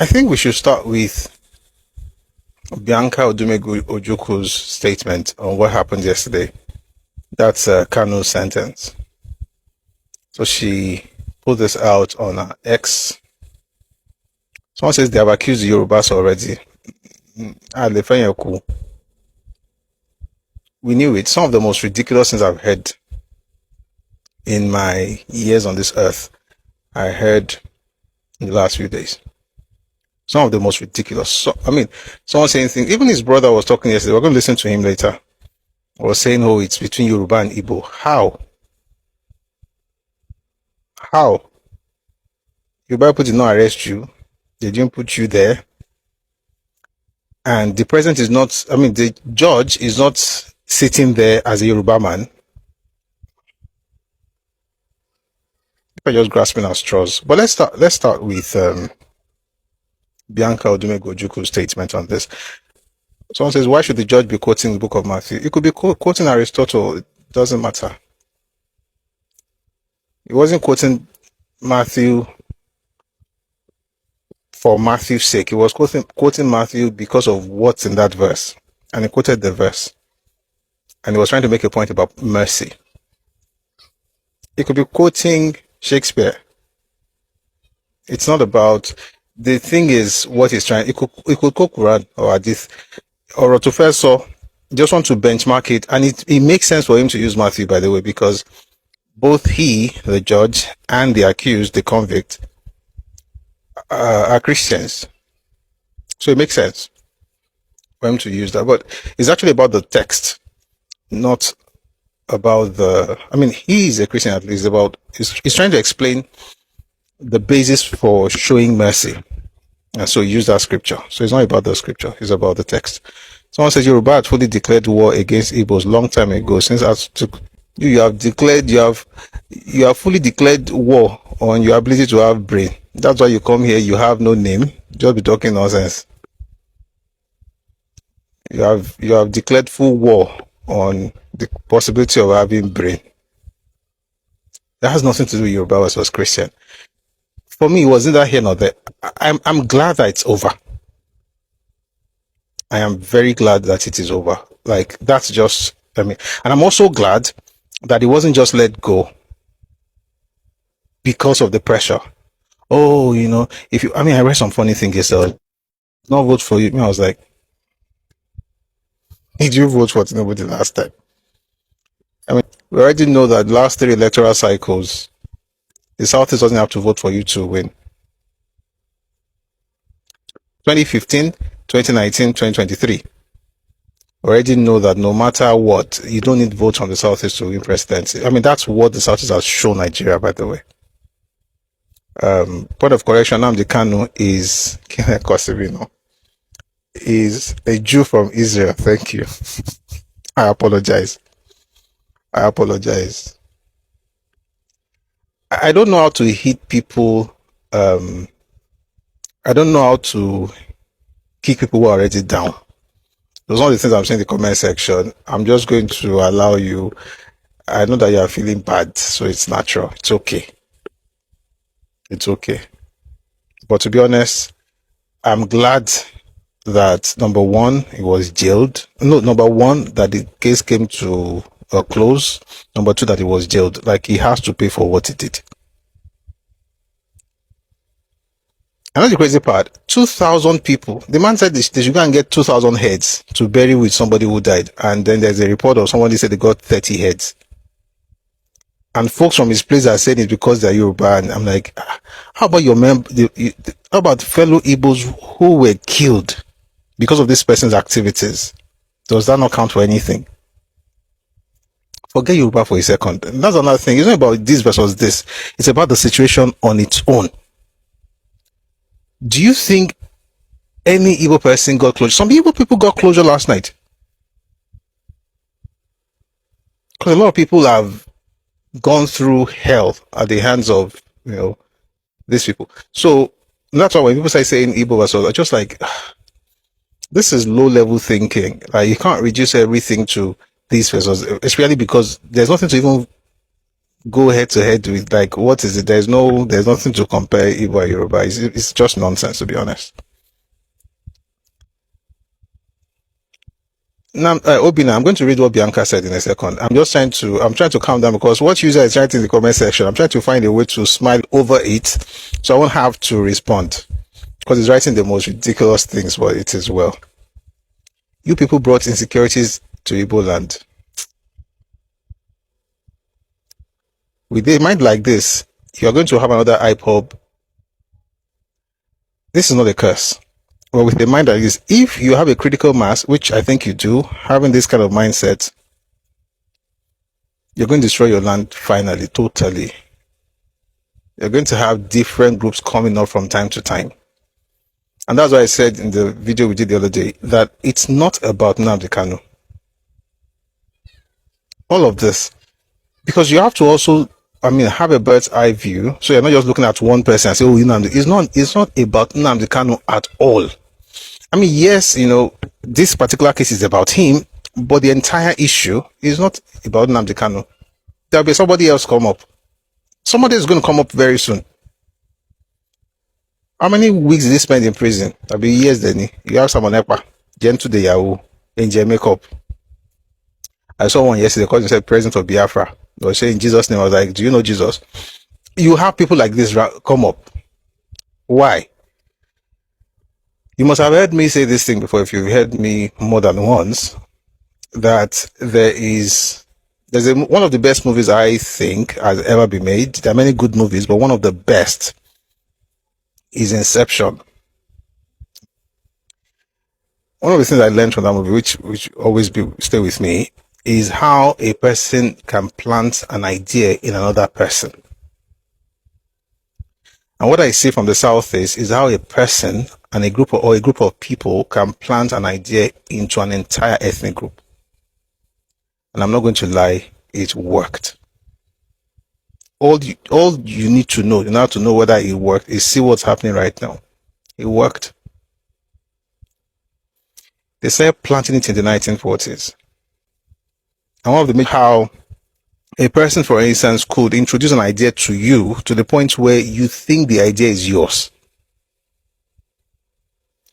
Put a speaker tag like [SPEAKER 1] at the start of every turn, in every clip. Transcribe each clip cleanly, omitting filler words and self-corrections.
[SPEAKER 1] I think we should start with Bianca Odumegu Ojuku's statement on what happened yesterday. That's Kanu's sentence. So she put this out on her X. Someone says they have accused the Yorubas already. We knew it. Some of the most ridiculous things I've heard in my years on this earth, I heard in the last few days. Some of the most ridiculous. Someone saying things. Even his brother was talking yesterday. We're going to listen to him later. Was saying, oh, it's between Yoruba and Igbo. How? Yoruba people did not arrest you. They didn't put you there. And the president is not, the judge is not sitting there as a Yoruba man. People are just grasping at straws. But let's start with Bianca Odumegu Ojuku's statement on this. Someone says, why should the judge be quoting the book of Matthew? It could be quoting Aristotle. It doesn't matter. He wasn't quoting Matthew for Matthew's sake. He was quoting Matthew because of what's in that verse. And he quoted the verse. And he was trying to make a point about mercy. He could be quoting Shakespeare. It's not about... The thing is, what he's trying... He could quote Quran or Hadith or Otufeso. Just want to benchmark it. And it makes sense for him to use Matthew, by the way, because both he, the judge, and the accused, the convict, are Christians. So it makes sense for him to use that. But it's actually about the text, not about the... he's a Christian at least. He's trying to explain the basis for showing mercy. And so he used that scripture. So it's not about the scripture, it's about the text. Someone says Yoruba had fully declared war against Igbos long time ago. Since you have fully declared war on your ability to have brain. That's why you come here, you have no name, just be talking nonsense. You have declared full war on the possibility of having brain. That has nothing to do with Yoruba versus Christian. For me, it wasn't that here nor there. I'm glad that it's over. I am very glad that it is over. Like, that's just, and I'm also glad that it wasn't just let go because of the pressure. Oh, I read some funny things yesterday. Not vote for you. I was like, did you vote for Tinubu the last time? We already know that last 3 electoral cycles, the Southeast doesn't have to vote for you to win. 2015, 2019, 2023. Already know that no matter what, you don't need votes from the Southeast to win presidency. That's what the Southeast has shown Nigeria, by the way. Point of correction, Nnamdi Kanu is is a Jew from Israel. Thank you. I apologize. I don't know how to hit people. I don't know how to kick people who are already down. Those are all the things I'm saying in the comment section. I'm just going to allow you. I know that you are feeling bad, so it's natural. It's okay. But to be honest, I'm glad that number one, he was jailed. No, number one, that the case came to a close. Number two, that he was jailed. Like, he has to pay for what he did. And that's the crazy part. 2,000 people. The man said they should go and get 2,000 heads to bury with somebody who died. And then there's a report of somebody said they got 30 heads. And folks from his place are saying it's because they're Yoruba. And I'm like, how about how about fellow Igbos who were killed because of this person's activities? Does that not count for anything? Forget Yoruba for a second. And that's another thing. It's not about this versus this. It's about the situation on its own. Do you think any Igbo person got closure? Some Igbo people got closure last night. Because a lot of people have gone through hell at the hands of, these people. So that's why when people start saying Igbo versus, I'm just like, this is low-level thinking. You can't reduce everything to these versus, especially because there's nothing to even go head to head with, like, what is it? There's nothing to compare Igbo and Yoruba. It's just nonsense, to be honest. Now, Obina, I'm going to read what Bianca said in a second. I'm trying to calm down because what user is writing in the comment section, I'm trying to find a way to smile over it so I won't have to respond because he's writing the most ridiculous things, but it is well. You people brought insecurities to Igbo land. With a mind like this, you're going to have another IPOB. This is not a curse. But with a mind like this, if you have a critical mass, which I think you do, having this kind of mindset, you're going to destroy your land finally, totally. You're going to have different groups coming up from time to time. And that's why I said in the video we did the other day that it's not about Nnamdi Kanu. All of this. Because you have to also, have a bird's eye view. So you're not just looking at one person and say, oh, Nnamdi. It's not about Nnamdi Kanu at all. Yes, this particular case is about him, but the entire issue is not about Nnamdi Kanu. There'll be somebody else come up. Somebody is going to come up very soon. How many weeks did he spend in prison? That'll be years, then. You have someone Epa, Gentle the Yahoo, Angel Makeup. I saw one yesterday because he said President of Biafra. They were saying Jesus' name. I was like, do you know Jesus? You have people like this come up. Why? You must have heard me say this thing before, if you've heard me more than once, that there's one of the best movies I think has ever been made. There are many good movies, but one of the best is Inception. One of the things I learned from that movie, which always stay with me, is how a person can plant an idea in another person. And what I see from the South is how a person and a group of people can plant an idea into an entire ethnic group. And I'm not going to lie, it worked. All you need to know, in order to know whether it worked, is see what's happening right now. It worked. They started planting it in the 1940s. And one of the how a person, for instance, could introduce an idea to you to the point where you think the idea is yours.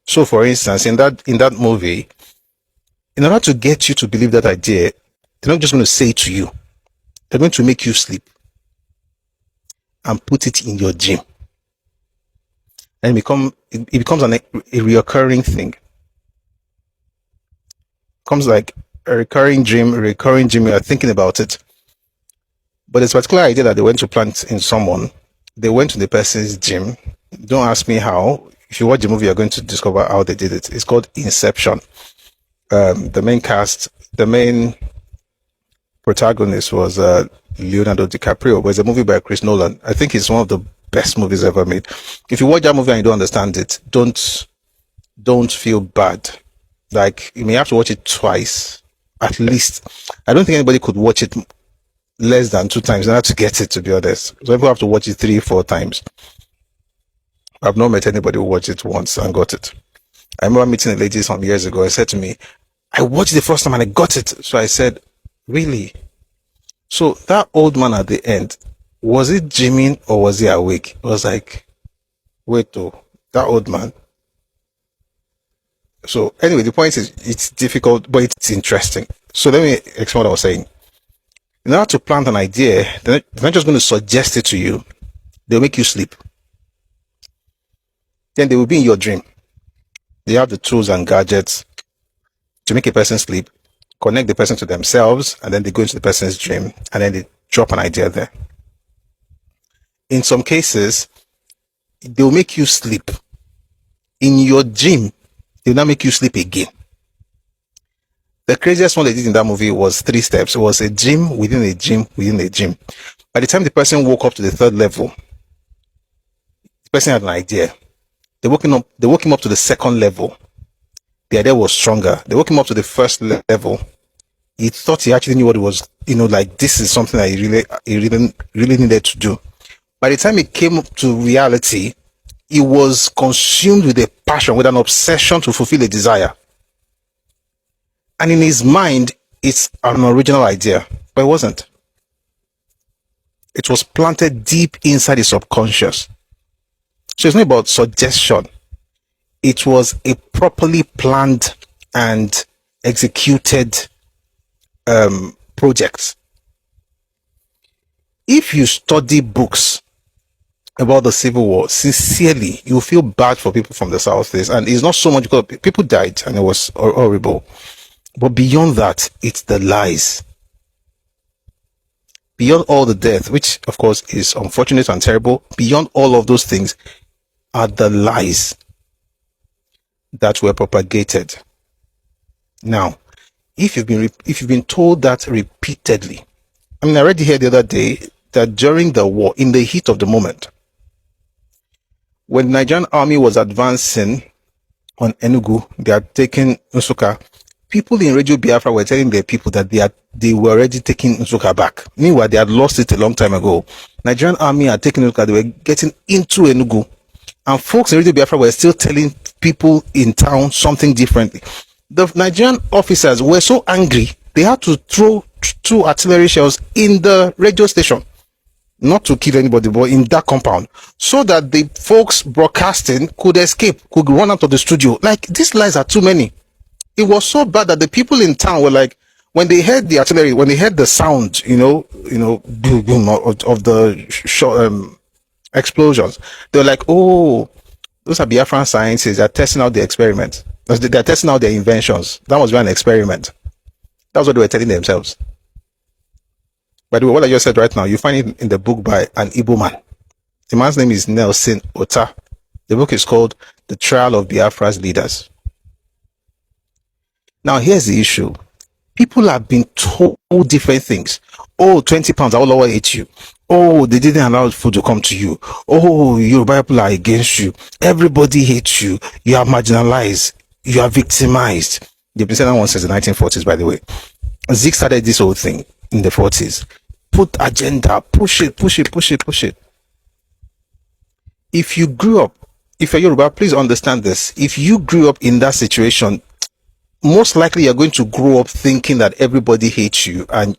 [SPEAKER 1] So, for instance, in that movie, in order to get you to believe that idea, they're not just going to say it to you. They're going to make you sleep and put it in your gym. And it becomes a reoccurring thing. It becomes like a recurring dream, you're thinking about it. But this particular idea that they went to plant in someone, they went to the person's gym. Don't ask me how. If you watch the movie, you're going to discover how they did it. It's called Inception. The main protagonist was Leonardo DiCaprio, but it's a movie by Chris Nolan. I think it's one of the best movies ever made. If you watch that movie and you don't understand it, don't feel bad. Like, you may have to watch it twice, at least. I don't think anybody could watch it less than 2 times in order to get it, to be honest. So people have to watch it 3-4 times. I've not met anybody who watched it once and got it. I remember meeting a lady some years ago. I said to me, I watched it the first time and I got it. So I said, really? So that old man at the end, was he dreaming or was he awake? I was like, wait, that old man. So anyway, the point is, it's difficult, but it's interesting. So let me explain what I was saying. In order to plant an idea, they're not just going to suggest it to you. They'll make you sleep. Then they will be in your dream. They have the tools and gadgets to make a person sleep, connect the person to themselves, and then they go into the person's dream, and then they drop an idea there. In some cases, they'll make you sleep. In your dream, they'll not make you sleep again. The craziest one they did in that movie was 3 steps. It was a dream within a dream within a dream. By the time the person woke up to the 3rd level, the person had an idea. They woke him up to the 2nd level. The idea was stronger. They woke him up to the 1st level. He thought he actually knew what it was, like, this is something that he really needed to do. By the time it came to reality, he was consumed with a passion, with an obsession to fulfill a desire. And in his mind, it's an original idea, but it wasn't. It was planted deep inside the subconscious. So it's not about suggestion. It was a properly planned and executed project. If you study books about the Civil War, sincerely, you feel bad for people from the Southeast. And it's not so much because people died and it was horrible. But beyond that, it's the lies. Beyond all the death, which of course is unfortunate and terrible, beyond all of those things are the lies that were propagated. Now, if you've been told that repeatedly, I read here the other day that during the war, in the heat of the moment, when the Nigerian army was advancing on Enugu, they had taken Nsukka, people in Radio Biafra were telling their people that they were already taking Nsukka back. Meanwhile, they had lost it a long time ago. Nigerian army had taken Nsukka, they were getting into Enugu. And folks in Radio Biafra were still telling people in town something differently. The Nigerian officers were so angry, they had to throw 2 artillery shells in the radio station. Not to kill anybody, but in that compound. So that the folks broadcasting could escape, could run out of the studio. Like, these lies are too many. It was so bad that the people in town were like, when they heard the artillery, when they heard the sound, boom, boom, of the explosions, they were like, oh, those are Biafran scientists. They're testing out the experiment. They're testing out their inventions. That was an experiment. That was what they were telling themselves. By the way, what I just said right now, you find it in the book by an Igbo man. The man's name is Nelson Ota. The book is called The Trial of Biafra's Leaders. Now, here's the issue. People have been told different things. Oh, 20 pounds, I will lower hate you. Oh, they didn't allow food to come to you. Oh, Yoruba people are against you. Everybody hates you. You are marginalized. You are victimized. They've been saying that one since the 1940s, by the way. Zeke started this whole thing in the 40s. Put agenda, push it. If you grew up, if you're Yoruba, please understand this. If you grew up in that situation, most likely you're going to grow up thinking that everybody hates you and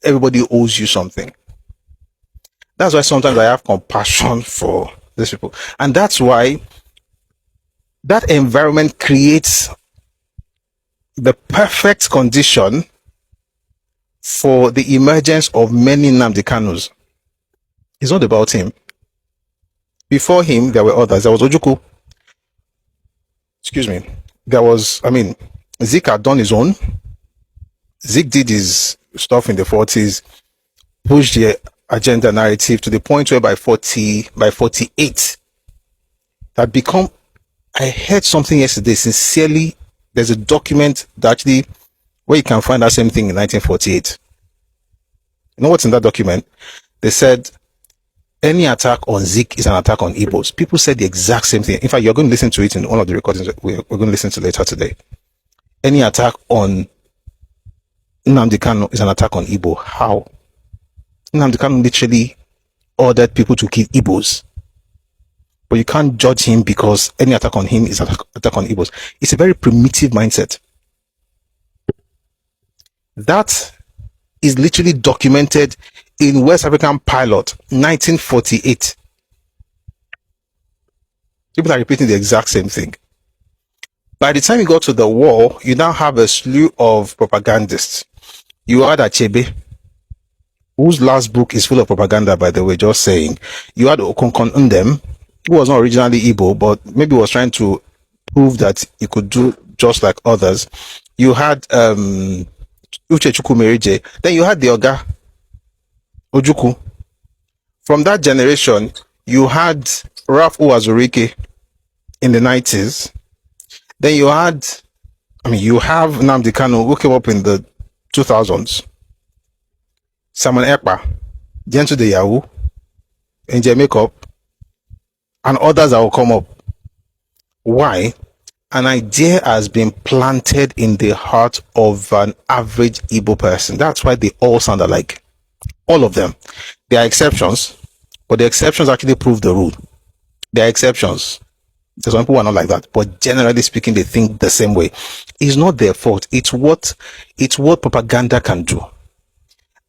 [SPEAKER 1] everybody owes you something. That's why sometimes I have compassion for these people. And that's why that environment creates the perfect condition for the emergence of many Nnamdi Kanus. It's not about him. Before him, there were others. There was Ojukwu. Excuse me. Zeke had done his own. Zeke did his stuff in the 40s, pushed the agenda narrative to the point where by 48, that become, I heard something yesterday, sincerely, there's a document that actually, where you can find that same thing in 1948. You know what's in that document? They said, any attack on Zeke is an attack on Igbos. People said the exact same thing. In fact, you're going to listen to it in one of the recordings we're going to listen to later today. Any attack on Nnamdi Kanu is an attack on Igbo. How? Nnamdi Kanu literally ordered people to kill Igbos. But you can't judge him because any attack on him is an attack on Igbos. It's a very primitive mindset. That is literally documented in West African Pilot, 1948. People are repeating the exact same thing. By the time you go to the war, you now have a slew of propagandists. You had Achebe, whose last book is full of propaganda, by the way, just saying. You had Okonkon Ndem, who was not originally Igbo, but maybe was trying to prove that he could do just like others. You had Uche Chukwumerije. Then you had the Oga Ojukwu. From that generation, you had Ralph Uwazurike in the 90s. Then you have Nnamdi Kanu, who came up in the 2000s. Simon Ekpa, Gentle the Yahoo, Angel Makeup, and others that will come up. Why? An idea has been planted in the heart of an average Igbo person. That's why they all sound alike. All of them. There are exceptions, but the exceptions actually prove the rule. There are exceptions. There's some people who are not like that, but generally speaking, they think the same way. It's not their fault. It's what propaganda can do.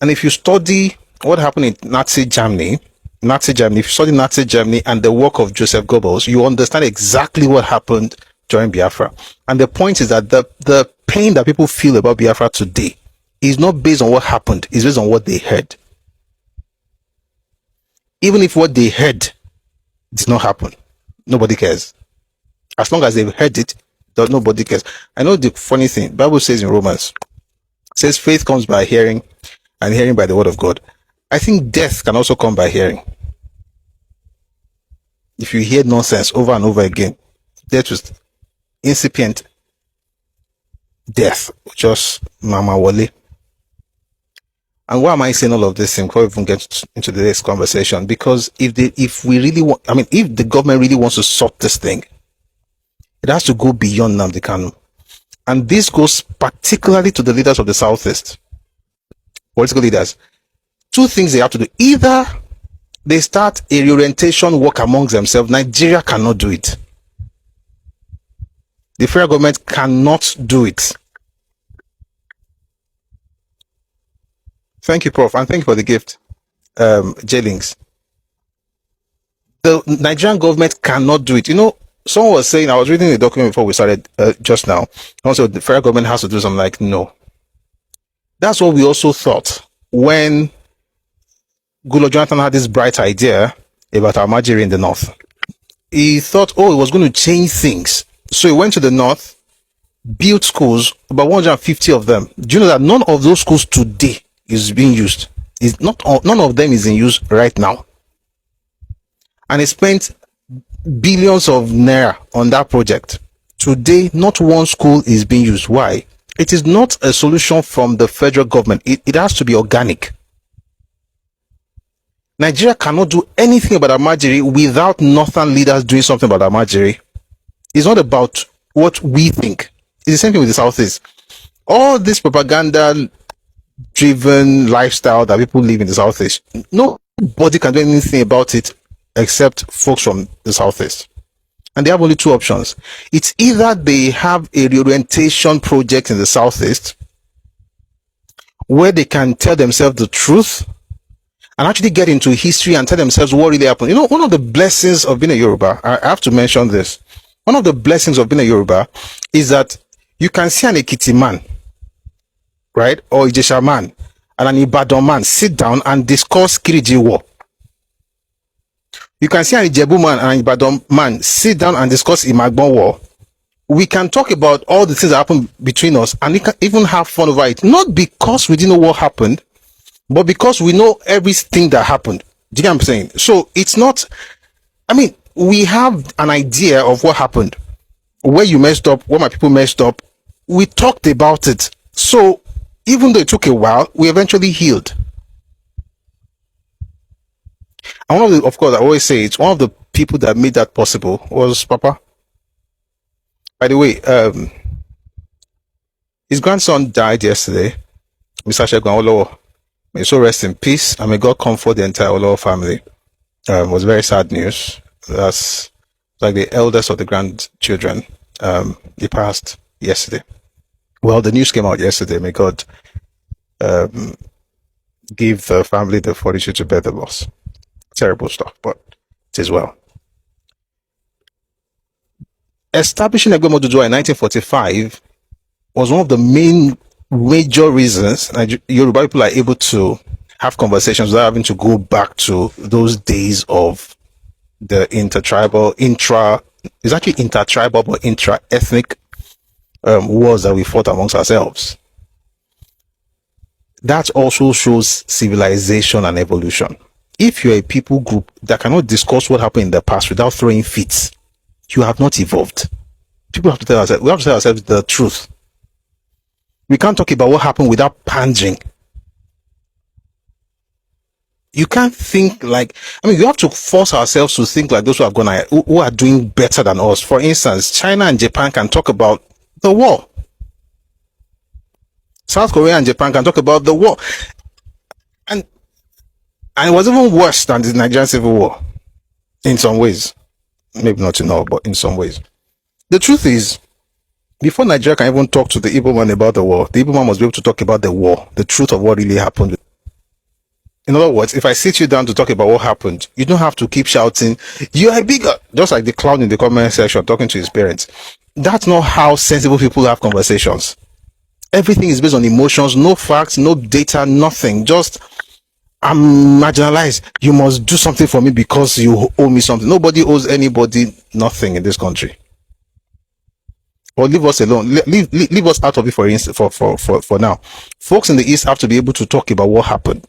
[SPEAKER 1] And if you study what happened in Nazi Germany, if you study Nazi Germany and the work of Joseph Goebbels, you understand exactly what happened during Biafra. And the point is that the pain that people feel about Biafra today is not based on what happened, it's based on what they heard. Even if what they heard did not happen, nobody cares. As long as they've heard it, nobody cares. I know the funny thing, Bible says in Romans, says faith comes by hearing, and hearing by the word of God. I think death can also come by hearing. If you hear nonsense over and over again, death was incipient death, just mama wale. And why am I saying all of this thing before we even get into the next conversation? Because if the government really wants to sort this thing, it has to go beyond Nnamdi Kanu. And this goes particularly to the leaders of the Southeast, political leaders. Two things they have to do. Either they start a reorientation work amongst themselves. Nigeria cannot do it. The federal government cannot do it. Thank you, Prof. And thank you for the gift, J-Links. The Nigerian government cannot do it. You know, someone was saying, I was reading the document before we started just now. Also, the federal government has to do something. Like, no. That's what we also thought when Goodluck Jonathan had this bright idea about Almajiri in the north. He thought, it was going to change things. So he went to the north, built schools, about 150 of them. Do you know that none of those schools today is being used? None of them is in use right now. And he spent billions of naira on that project. Today, not one school is being used. Why? It is not a solution from the federal government. It has to be organic. Nigeria cannot do anything about Almajiri without northern leaders doing something about Almajiri. It's not about what we think. It's the same thing with the Southeast. All this propaganda-driven lifestyle that people live in the Southeast, nobody can do anything about it except folks from the Southeast. And they have only two options. It's either they have a reorientation project in the Southeast where they can tell themselves the truth and actually get into history and tell themselves what really happened. You know, one of the blessings of being a Yoruba, I have to mention this. One of the blessings of being a Yoruba is that you can see an Ekiti man, right, or Ijesha man, and an Ibadan man sit down and discuss Kiriji War. You can see an Ijebu man and an Ibadan man sit down and discuss Imagbon War. We can talk about all the things that happened between us and we can even have fun over it. Not because we didn't know what happened, but because we know everything that happened. Do you know what I'm saying? So it's not, we have an idea of what happened, where you messed up, where my people messed up. We talked about it. So even though it took a while, we eventually healed. And of course, I always say it's one of the people that made that possible was Papa. By the way, his grandson died yesterday, Mr. Segun Olowo. May so rest in peace, and may God comfort the entire Olowo family. It was very sad news. That's like the eldest of the grandchildren. He passed yesterday. Well, the news came out yesterday. May God give the family the fortitude to bear the loss. Terrible stuff, but it is well. Establishing Egbe Modudua in 1945 was one of the major reasons Yoruba people are able to have conversations without having to go back to those days of the intertribal, but intra-ethnic wars that we fought amongst ourselves. That also shows civilization and evolution. If you're a people group that cannot discuss what happened in the past without throwing fits, you have not evolved. We have to tell ourselves the truth. We can't talk about what happened without pandering. You can't think like, you have to force ourselves to think like those who have gone ahead, who are doing better than us. For instance, China and Japan can talk about the war. South Korea and Japan can talk about the war. And it was even worse than the Nigerian Civil War in some ways. Maybe not in all, but in some ways. The truth is, before Nigeria can even talk to the Igbo man about the war, the Igbo man must be able to talk about the war, the truth of what really happened. In other words, if I sit you down to talk about what happened, you don't have to keep shouting, "You are bigger," just like the clown in the comment section talking to his parents. That's not how sensible people have conversations. Everything is based on emotions, no facts, no data, nothing. Just, "I'm marginalized. You must do something for me because you owe me something." Nobody owes anybody nothing in this country. Or leave us alone. Leave us out of it for now. Folks in the East have to be able to talk about what happened.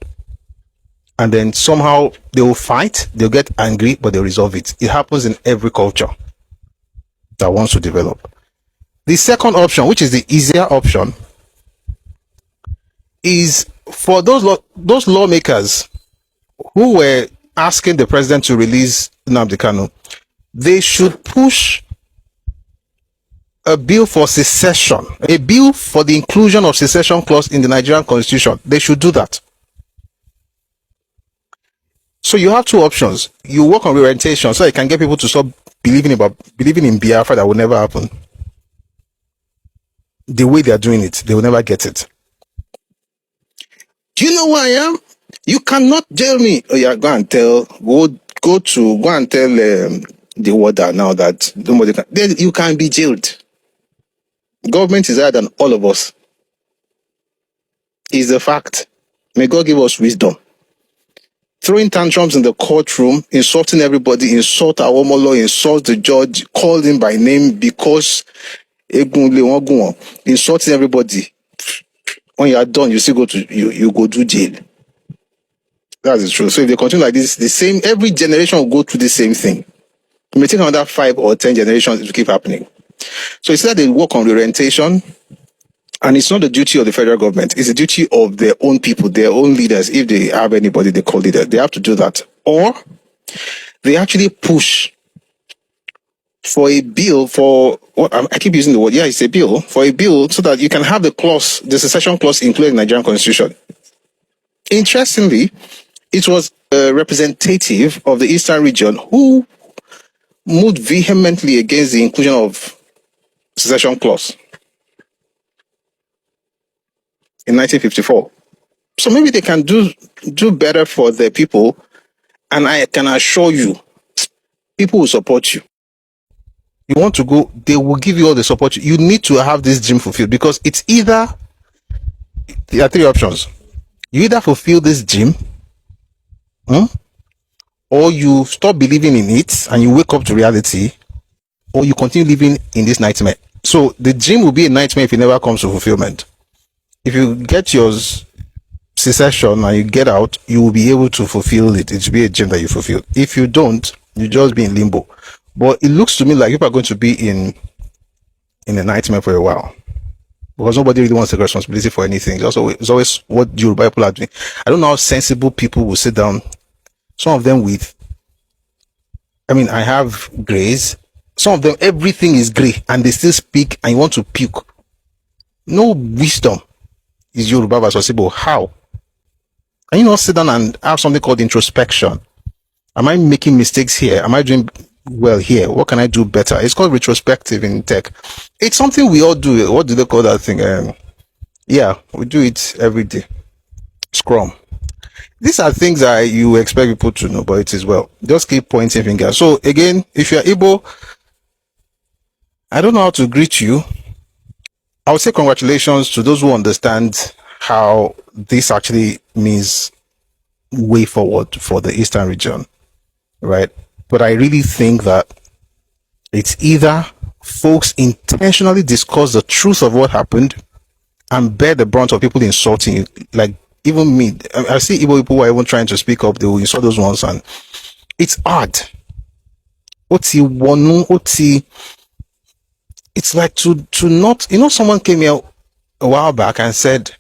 [SPEAKER 1] And then somehow they will fight, they'll get angry, but they'll resolve it. It happens in every culture that wants to develop. The second option, which is the easier option, is for those lawmakers who were asking the president to release Nnamdi Kanu. They should push a bill for secession, a bill for the inclusion of secession clause in the Nigerian constitution. They should do that. So you have two options. You work on reorientation so you can get people to stop believing in Biafra that will never happen. The way they are doing it, they will never get it. Do you know who I am? You cannot jail me. Oh yeah, go and tell the warder now that nobody can. Then you can be jailed. Government is higher than all of us. Is the fact. May God give us wisdom. Throwing tantrums in the courtroom, insulting everybody, insult our law, insult the judge, call him by name because insulting everybody. When you are done, you still go to you go to jail. That's the truth. So if they continue like this, every generation will go through the same thing. It may take another 5 or 10 generations to keep happening. So it's that they work on reorientation, and it's not the duty of the federal government. It's the duty of their own people, their own leaders. If they have anybody they call leader, they have to do that. Or they actually push for a bill for what I keep using the word. Yeah, it's a bill for a bill so that you can have the secession clause included in the Nigerian constitution. Interestingly, it was a representative of the Eastern region who moved vehemently against the inclusion of secession clause in 1954. So maybe they can do better for the people, and I can assure you, people will support you. You want to go, they will give you all the support. You need to have this dream fulfilled, because it's either, there are 3 options. You either fulfill this dream, or you stop believing in it and you wake up to reality, or you continue living in this nightmare. So the dream will be a nightmare if it never comes to fulfillment. If you get yours secession and you get out, you will be able to fulfill it. It will be a dream that you fulfill. If you don't, you just be in limbo. But it looks to me like people are going to be in a nightmare for a while, because nobody really wants to take responsibility for anything. It's always what Yoruba people are doing. I don't know how sensible people will sit down. Some of them I have grays. Some of them, everything is grey, and they still speak, and you want to puke. No wisdom is Yoruba versus Igbo. How? Can you not sit down and have something called introspection? Am I making mistakes here? Am I doing well here? What can I do better? It's called retrospective in tech. It's something we all do. What do they call that thing? Yeah, we do it every day. Scrum. These are things that you expect people to know, but it is well. Just keep pointing fingers. So again, if you're able, I don't know how to greet you. I would say congratulations to those who understand how this actually means way forward for the Eastern region, right? But I really think that it's either folks intentionally discuss the truth of what happened and bear the brunt of people insulting you. Like, even me, I see Igbo people who are even trying to speak up, they will insult those ones, and it's odd. It's like to not, someone came here a while back and said,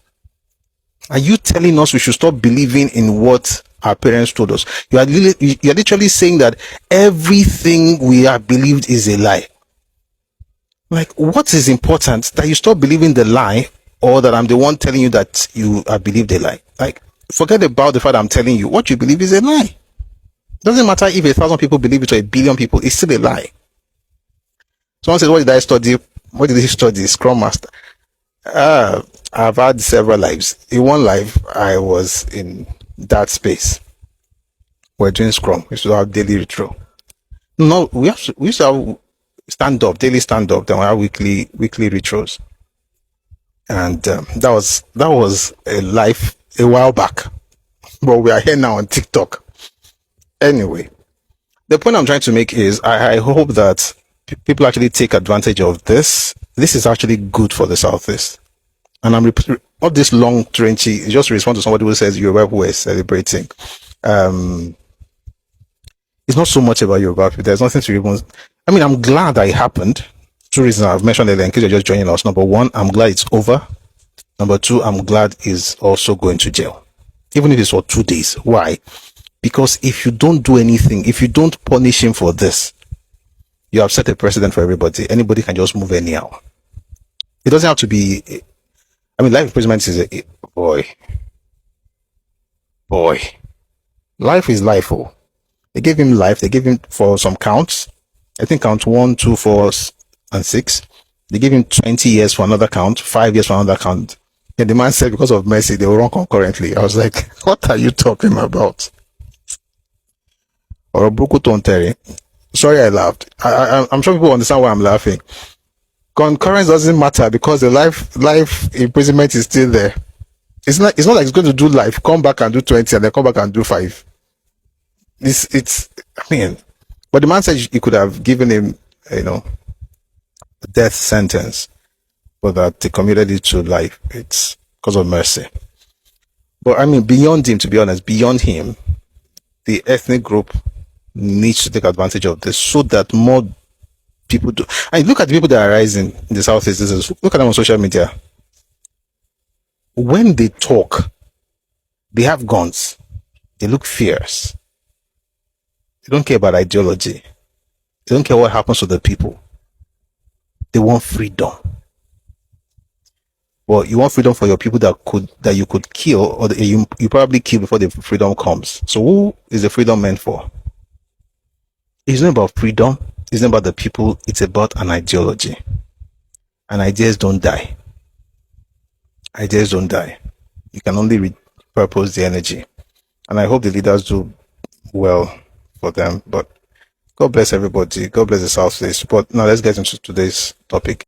[SPEAKER 1] "Are you telling us we should stop believing in what our parents told us?" You're literally saying that everything we have believed is a lie. Like, what is important? That you stop believing the lie, or that I'm the one telling you that you have believed a lie? Like, forget about the fact that I'm telling you what you believe is a lie. Doesn't matter if 1,000 people believe it or 1 billion people, it's still a lie. Someone said, "What did I study?" What did he study? Scrum Master. I've had several lives. In one life, I was in that space. We're doing scrum. We should have daily retro. No, we used to have stand up, daily stand up. Then we have weekly retros, and that was a life a while back. But we are here now on TikTok. Anyway, the point I'm trying to make is I hope that people actually take advantage of this. This is actually good for the Southeast. And I'm not this long trenchy. Just respond to somebody who says Yoruba who is celebrating. It's not so much about Yoruba. There's nothing to even. I mean, I'm glad that it happened. Two reasons I've mentioned earlier in case you're just joining us. Number one, I'm glad it's over. Number two, I'm glad he's also going to jail, even if it's for 2 days. Why? Because if you don't do anything, if you don't punish him for this, you have set a precedent for everybody. Anybody can just move anyhow. It doesn't have to be. I mean, life imprisonment is a boy. Life is life. Oh, they gave him life. They gave him for some counts. I think count 1, 2, 4, and 6. They gave him 20 years for another count, 5 years for another count. And the man said because of mercy, they will run concurrently. I was like, what are you talking about? Or Terry. Sorry, I laughed. I'm sure people understand why I'm laughing. Concurrence doesn't matter because the life imprisonment is still there. It's not like it's going to do life, come back and do 20, and then come back and do 5. I mean, but the man said he could have given him, a death sentence, but that they commuted it to life. It's because of mercy. But I mean, beyond him, to be honest, beyond him, the ethnic group needs to take advantage of this so that more people do. I look at the people that are rising in the Southeast. Look at them on social media. When they talk, they have guns. They look fierce. They don't care about ideology. They don't care what happens to the people. They want freedom. Well, you want freedom for your people that you could kill, or that you probably kill before the freedom comes. So who is the freedom meant for? It's not about freedom. It's not about the people. It's about an ideology. And ideas don't die. Ideas don't die. You can only repurpose the energy. And I hope the leaders do well for them. But God bless everybody. God bless the Southeast. But now let's get into today's topic.